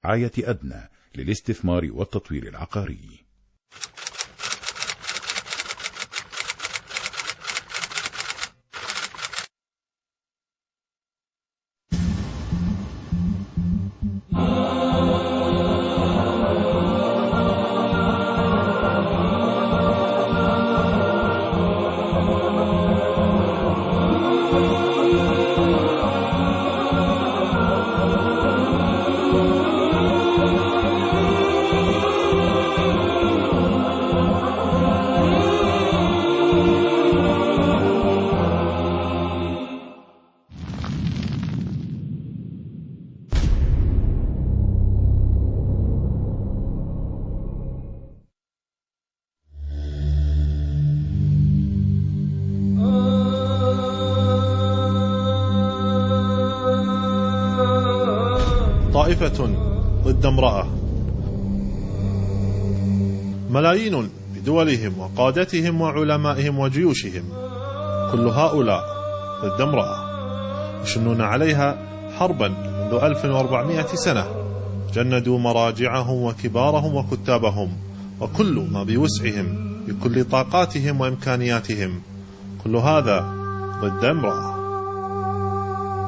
رعاية أدنى للاستثمار والتطوير العقاري. طائفة ضد امرأة. ملايين بدولهم وقادتهم وعلمائهم وجيوشهم، كل هؤلاء ضد امرأة، يشنون عليها حربا منذ 1400 سنة، جندوا مراجعهم وكبارهم وكتابهم وكل ما بوسعهم بكل طاقاتهم وإمكانياتهم، كل هذا ضد امرأة.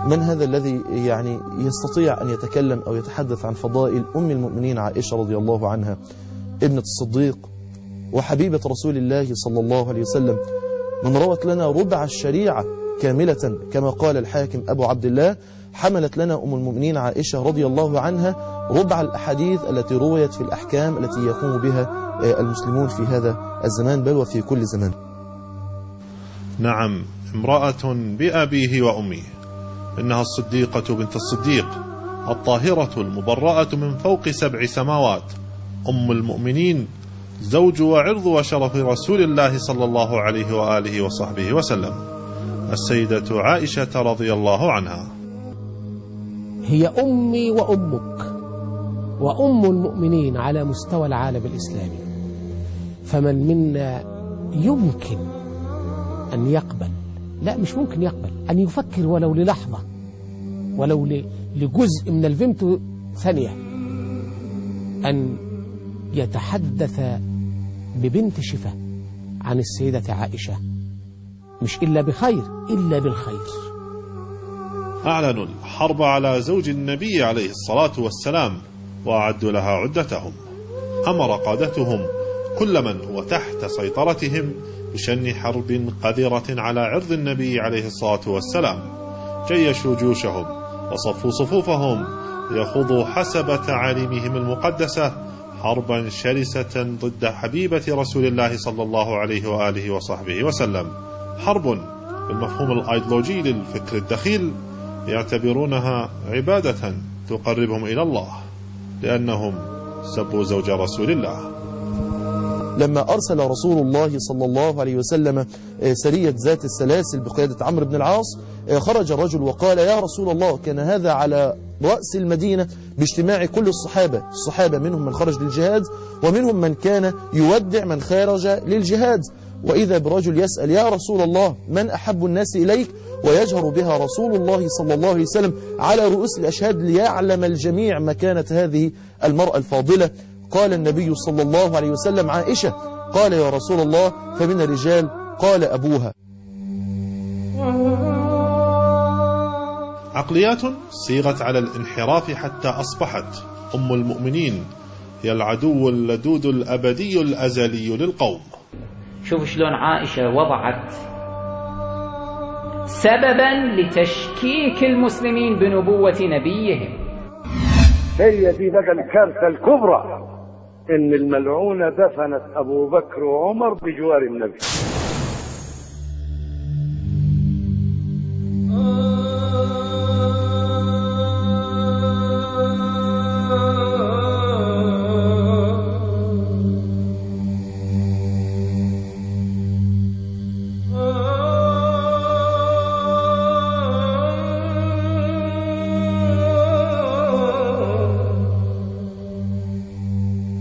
من هذا الذي يعني يستطيع أن يتكلم أو يتحدث عن فضائل أم المؤمنين عائشة رضي الله عنها، ابنة الصديق وحبيبة رسول الله صلى الله عليه وسلم، من روت لنا ربع الشريعة كاملة كما قال الحاكم أبو عبد الله، حملت لنا أم المؤمنين عائشة رضي الله عنها ربع الأحاديث التي رويت في الأحكام التي يقوم بها المسلمون في هذا الزمان بل وفي كل زمان. نعم، امرأة بأبيه وأمه، إنها الصديقة بنت الصديق، الطاهرة المبرأة من فوق 7 سماوات، أم المؤمنين، زوج وعرض وشرف رسول الله صلى الله عليه وآله وصحبه وسلم، السيدة عائشة رضي الله عنها. هي أمي وأمك وأم المؤمنين على مستوى العالم الإسلامي، فمن منا يمكن أن يقبل، لا مش ممكن يقبل، أن يفكر ولو للحظة ولو لجزء من الفيمتو ثانية أن يتحدث ببنت شفا عن السيدة عائشة، مش إلا بخير، إلا بالخير. أعلنوا الحرب على زوج النبي عليه الصلاة والسلام وأعدوا لها عدتهم، أمر قادتهم كل من هو تحت سيطرتهم بشن حرب قذرة على عرض النبي عليه الصلاة والسلام، جيشوا جيوشهم وصفوا صفوفهم ليخوضوا حسب تعاليمهم المقدسة حربا شرسة ضد حبيبة رسول الله صلى الله عليه وآله وصحبه وسلم، حرب بالمفهوم الأيديولوجي للفكر الدخيل، يعتبرونها عبادة تقربهم إلى الله لأنهم سبوا زوج رسول الله. لما أرسل رسول الله صلى الله عليه وسلم سرية ذات السلاسل بقيادة عمرو بن العاص، خرج الرجل وقال: يا رسول الله، كان هذا على رأس المدينة باجتماع كل الصحابة منهم من خرج للجهاد ومنهم من كان يودع من خرج للجهاد، وإذا برجل يسأل: يا رسول الله، من أحب الناس إليك؟ ويجهر بها رسول الله صلى الله عليه وسلم على رؤوس الأشهاد ليعلم الجميع مكانة هذه المرأة الفاضلة. قال النبي صلى الله عليه وسلم: عائشة. قال: يا رسول الله، فمن الرجال؟ قال: أبوها. عقليات صيغت على الانحراف حتى أصبحت أم المؤمنين هي العدو اللدود الأبدي الأزلي للقوم. شوف شلون عائشة وضعت سببا لتشكيك المسلمين بنبوة نبيهم. هي دي بقى الكارثة الكبرى، إن الملعونة دفنت أبو بكر وعمر بجوار النبي.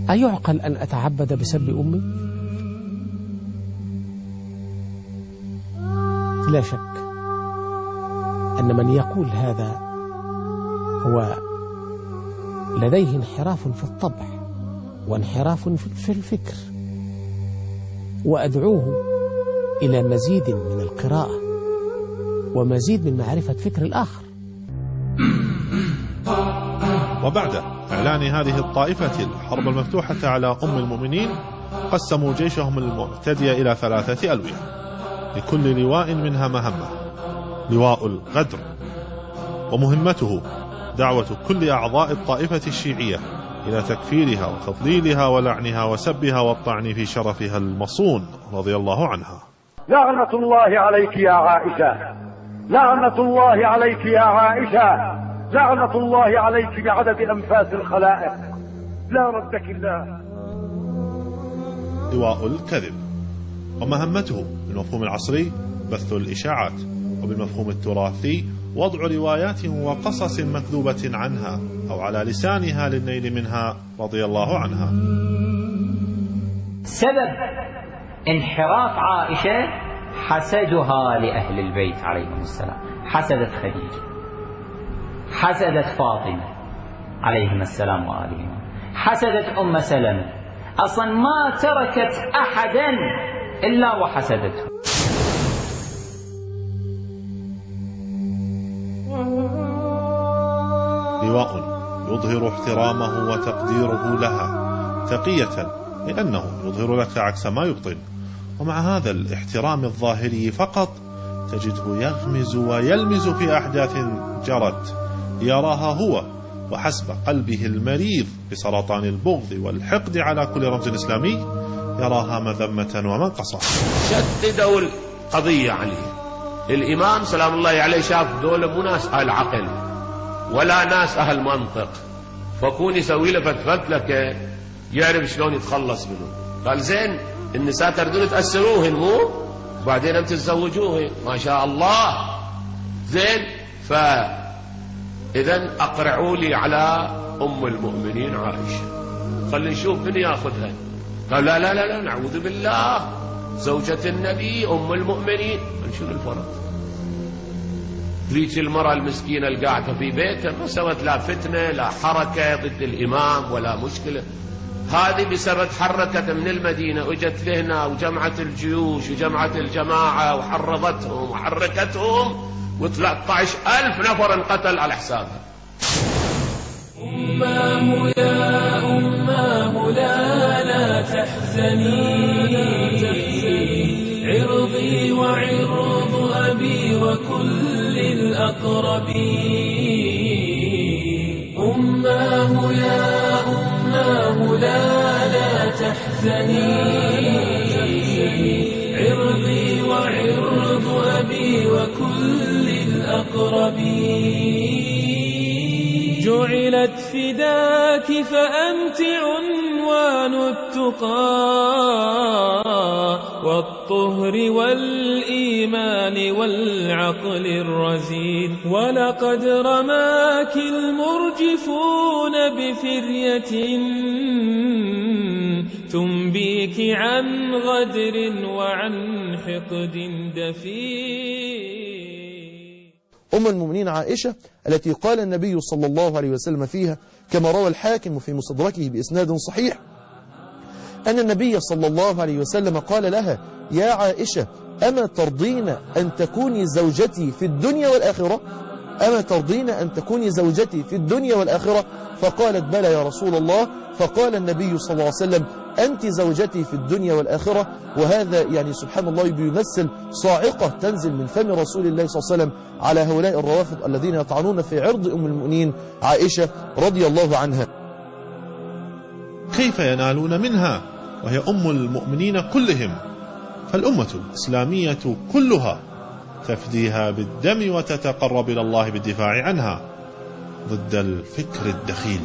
أيعقل أن أتعبد بسب أمي؟ لا شك أن من يقول هذا هو لديه انحراف في الطبع وانحراف في الفكر، وأدعوه إلى مزيد من القراءة ومزيد من معرفة فكر الآخر. وبعد إعلان هذه الطائفة الحرب المفتوحة على أم المؤمنين، قسموا جيشهم المعتدي إلى 3 ألوية، لكل لواء منها مهمة. لواء الغدر، ومهمته دعوة كل أعضاء الطائفة الشيعية إلى تكفيرها وتضليلها ولعنها وسبها والطعن في شرفها المصون رضي الله عنها. لعنة الله عليك يا عائشة، لعنة الله عليك يا عائشة، لعنة الله عليك بعدد أنفاس الخلائق، لا ردك الله. لواء الكذب، ومهمته بالمفهوم العصري بث الإشاعات، وبالمفهوم التراثي وضع روايات وقصص مكذوبة عنها أو على لسانها للنيل منها رضي الله عنها. سبب انحراف عائشة حسدها لأهل البيت عليهم السلام، حسدت خديجة، حسدت فاطمة عليهم السلام وآلهما، حسدت أم سلمة، أصلا ما تركت أحدا إلا وحسدته. لواء يظهر احترامه وتقديره لها تقية، لأنه يظهر لك عكس ما يبطن. ومع هذا الاحترام الظاهري فقط تجده يغمز ويلمز في أحداث جرت، يراها هو وحسب قلبه المريض بسرطان البغض والحقد على كل رمز إسلامي يراها مذمة ومنقصة. شددوا القضية عليه. الإمام سلام الله عليه شاف دول مو ناس أهل عقل ولا ناس أهل منطق، فكون يسوي له فتلك يعرف شلون يتخلص منه. قال زين النساء تردون تأسروهن مو وبعدين أنت تزوجوهن، ما شاء الله زين، فإذا أقرعوا لي على أم المؤمنين عائشة، خلي نشوف من ياخذها. قال لا لا لا لا نعوذ بالله، زوجة النبي أم المؤمنين. شنو الفرق؟ ذيك المرأة المسكينة القاعدة في بيتها ما سوت لا فتنة لا حركة ضد الإمام ولا مشكلة. هذه بسبب حركة من المدينة وجت لهنا وجمعت الجيوش وجمعت الجماعة وحرضتهم وحركتهم و13,000 نفر انقتل على حسابها. أماه يا أماه لا تحزني، عرضي وعرض أبي وكل الأقربين. أماه يا أماه لا تحزني، عرضي وعرض أبي وكل الأقربين. جعلت فداك فأنت عنوان التقى والطهر والإيمان والعقل الرزين. ولقد رماك المرجفون بفرية تنبيك عن غدر وعن حقد دفين. أم المؤمنين عائشة التي قال النبي صلى الله عليه وسلم فيها كما روى الحاكم في مستدركه بإسناد صحيح أن النبي صلى الله عليه وسلم قال لها: يا عائشة أما ترضين أن تكوني زوجتي في الدنيا والآخرة؟ أما ترضين أن تكوني زوجتي في الدنيا والآخرة؟ فقالت: بلى يا رسول الله. فقال النبي صلى الله عليه وسلم: أنت زوجتي في الدنيا والآخرة. وهذا يعني سبحان الله بيمثل صاعقة تنزل من فم رسول الله صلى الله عليه وسلم على هؤلاء الروافض الذين يطعنون في عرض أم المؤمنين عائشة رضي الله عنها. كيف ينالون منها وهي أم المؤمنين كلهم؟ فالأمة الإسلامية كلها تفديها بالدم وتتقرب إلى الله بالدفاع عنها ضد الفكر الدخيل.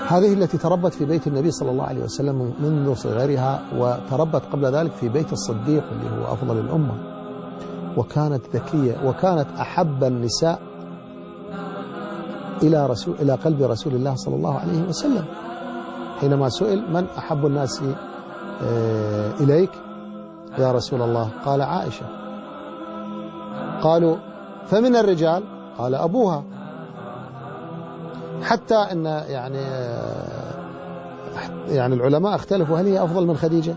هذه التي تربت في بيت النبي صلى الله عليه وسلم منذ صغرها، وتربت قبل ذلك في بيت الصديق اللي هو أفضل الأمة، وكانت ذكية وكانت أحب النساء إلى قلب رسول الله صلى الله عليه وسلم. حينما سئل: من أحب الناس إليك يا رسول الله؟ قال: عائشة. قالوا: فمن الرجال؟ قال: أبوها. حتى أن يعني العلماء اختلفوا هل هي أفضل من خديجة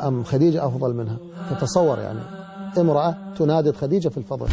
أم خديجة أفضل منها. تتصور يعني امرأة تنادي خديجة في الفضل.